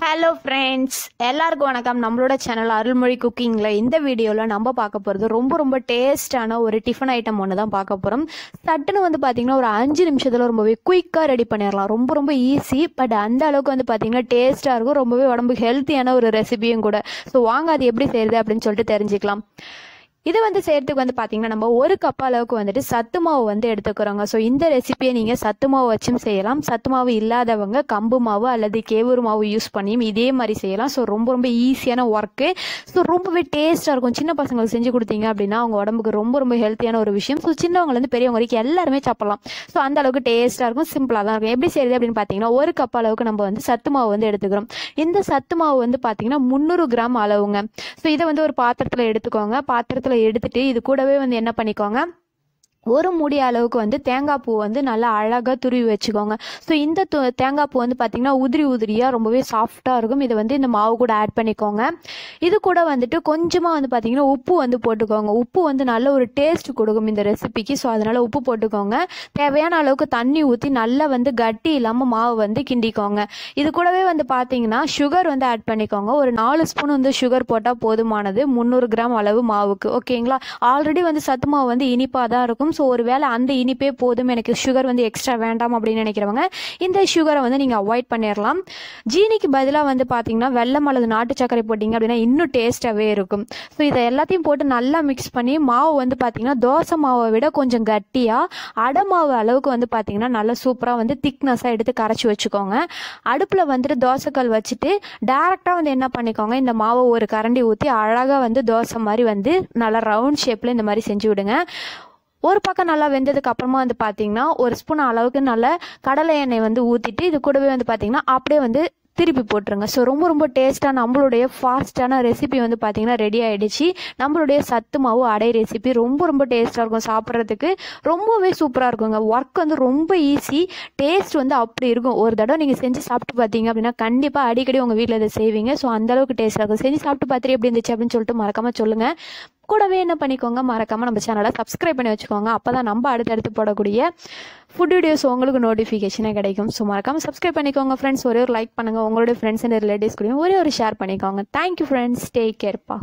Hello friends, எல்லாருக்கும் வணக்கம். நம்மளோட சேனல் அருள்மொழி குக்கிங்கில் இந்த வீடியோவில் நம்ம பார்க்க போகிறது ரொம்ப டேஸ்டான ஒரு டிஃபன் ஐட்டம் ஒன்று தான் பார்க்க போகிறோம். சட்டுன்னு பார்த்தீங்கன்னா ஒரு 5 நிமிஷத்தில் ரொம்பவே குயிக்காக ரெடி பண்ணிடலாம். ரொம்ப ஈஸி, பட் அந்த அளவுக்கு பார்த்தீங்கன்னா டேஸ்ட்டாக இருக்கும். ரொம்பவே உடம்புக்கு ஹெல்த்தியான ஒரு ரெசிபியும் கூட. ஸோ வாங்க அது எப்படி செய்யுது அப்படின்னு சொல்லிட்டு தெரிஞ்சுக்கலாம். இது செய்யறதுக்கு பார்த்தீங்கன்னா நம்ம 1 கப் அளவுக்கு சத்து மாவு எடுத்துக்கிறோங்க. ஸோ இந்த ரெசிபியை நீங்கள் சத்து மாவு வச்சும் செய்யலாம். சத்து மாவு இல்லாதவங்க கம்பு மாவு அல்லது கேவூர் மாவு யூஸ் பண்ணியும் இதே மாதிரி செய்யலாம். ஸோ ரொம்ப ஈஸியான ஒர்க்கு. ஸோ ரொம்பவே டேஸ்ட்டாக இருக்கும். சின்ன பசங்களுக்கு செஞ்சு கொடுத்தீங்க அப்படின்னா அவங்க உடம்புக்கு ரொம்ப ஹெல்த்தியான ஒரு விஷயம். ஸோ சின்னவங்கலேருந்து பெரியவங்க வரைக்கும் எல்லாருமே சாப்பிடலாம். ஸோ அந்த அளவுக்கு டேஸ்ட்டாக இருக்கும், சிம்பிளாக தான் இருக்கும். எப்படி செய்யுது அப்படின்னு பார்த்தீங்கன்னா 1 கப் அளவுக்கு நம்ம சத்து மாவு எடுத்துக்கிறோம். இந்த சத்து மாவு பார்த்தீங்கன்னா 300 கிராம் அளவுங்க. ஸோ இதை ஒரு பாத்திரத்தில் எடுத்துக்கோங்க. பாத்திரத்தில் எடுத்துட்டு இது கூடவே என்ன பண்ணிக்கோங்க, ஒரு மூடி அளவுக்கு தேங்காய் பூ நல்லா அழகாக துருவி வச்சுக்கோங்க. ஸோ இந்த தேங்காய் பூ பார்த்தீங்கன்னா உதிரியாக ரொம்பவே சாஃப்டாக இருக்கும். இதை இந்த மாவு கூட ஆட் பண்ணிக்கோங்க. இது கூட கொஞ்சமாக பார்த்தீங்கன்னா உப்பு போட்டுக்கோங்க. உப்பு நல்ல ஒரு டேஸ்ட் கொடுக்கும் இந்த ரெசிபிக்கு. ஸோ அதனால் உப்பு போட்டுக்கோங்க. தேவையான அளவுக்கு தண்ணி ஊற்றி நல்லா கட்டி இல்லாமல் மாவு கிண்டிக்கோங்க. இது கூடவே பார்த்தீங்கன்னா சுகர் ஆட் பண்ணிக்கோங்க. ஒரு 4 ஸ்பூன் சுகர் போட்டால் போதுமானது 300 கிராம் அளவு மாவுக்கு. ஓகேங்களா? ஆல்ரெடி சத்து மாவு இனிப்பாக தான் இருக்கும். ஸோ ஒருவேளை அந்த இனிப்பே போதும், எனக்கு சுகர் எக்ஸ்ட்ரா வேண்டாம் அப்படின்னு நினைக்கிறவங்க இந்த சுகரை நீங்கள் அவாய்ட் பண்ணிடலாம். ஜீனிக்கு பதிலாக பார்த்தீங்கன்னா வெல்லம் அல்லது நாட்டு சர்க்கரை போட்டிங்க அப்படின்னா இன்னும் டேஸ்ட்டாகவே இருக்கும். ஸோ இதை எல்லாத்தையும் போட்டு நல்லா மிக்ஸ் பண்ணி மாவு பார்த்தீங்கன்னா தோசை மாவை விட கொஞ்சம் கட்டியாக அடை மாவு அளவுக்கு பார்த்தீங்கன்னா நல்லா சூப்பராக திக்னஸாக எடுத்து கரைச்சி வச்சுக்கோங்க. அடுப்பில் தோசைக்கல் வச்சுட்டு டேரெக்டாக என்ன பண்ணிக்கோங்க, இந்த மாவை ஒரு கரண்டி ஊற்றி அழகாக தோசை மாதிரி நல்லா ரவுண்ட் ஷேப்பில் இந்த மாதிரி செஞ்சு விடுங்க. ஒரு பக்கம் நல்லா வெந்ததுக்கு அப்புறமா பார்த்தீங்கன்னா 1 ஸ்பூன் அளவுக்கு நல்ல கடலை எண்ணெய் ஊற்றிட்டு இது கூடவே பார்த்தீங்கன்னா அப்படியே திருப்பி போட்டுருங்க. ஸோ ரொம்ப டேஸ்ட்டாக நம்மளுடைய ஃபாஸ்ட்டான ரெசிபி பார்த்தீங்கன்னா ரெடி ஆகிடுச்சு. நம்மளுடைய சத்து மாவு அடை ரெசிபி ரொம்ப டேஸ்ட்டாக இருக்கும். சாப்பிட்றதுக்கு ரொம்பவே சூப்பராக இருக்குங்க. ஒர்க் ரொம்ப ஈஸி, டேஸ்ட் அப்படி இருக்கும். ஒரு தடவை நீங்கள் செஞ்சு சாப்பிட்டு பார்த்தீங்க அப்படின்னா கண்டிப்பாக அடிக்கடி உங்கள் வீட்டில் இதை செய்வீங்க. ஸோ அந்தளவுக்கு டேஸ்ட்டாக இருக்கும். செஞ்சு சாப்பிட்டு பார்த்துட்டு எப்படி இருந்துச்சு அப்படின்னு சொல்லிட்டு மறக்காமல் சொல்லுங்கள். கூடவே என்ன பண்ணிக்கோங்க, மறக்காமல் நம்ம சேனலை சப்ஸ்கிரைப் பண்ணி வச்சுக்கோங்க. அப்போ தான் நம்ம அடுத்தடுத்து போடக்கூடிய ஃபுட் வீடியோஸ் உங்களுக்கு நோட்டிஃபிகேஷனாக கிடைக்கும். ஸோ மறக்காமல் சப்ஸ்கிரைப் பண்ணிக்கோங்க ஃப்ரெண்ட்ஸ். ஒரே ஒரு லைக் பண்ணுங்கள். உங்களுடைய ஃப்ரெண்ட்ஸ் அண்ட் ரிலேட்டிவ்ஸ் கூட ஒரே ஒரு ஷேர் பண்ணிக்கோங்க. Thank you friends, take கேர்ப்பா.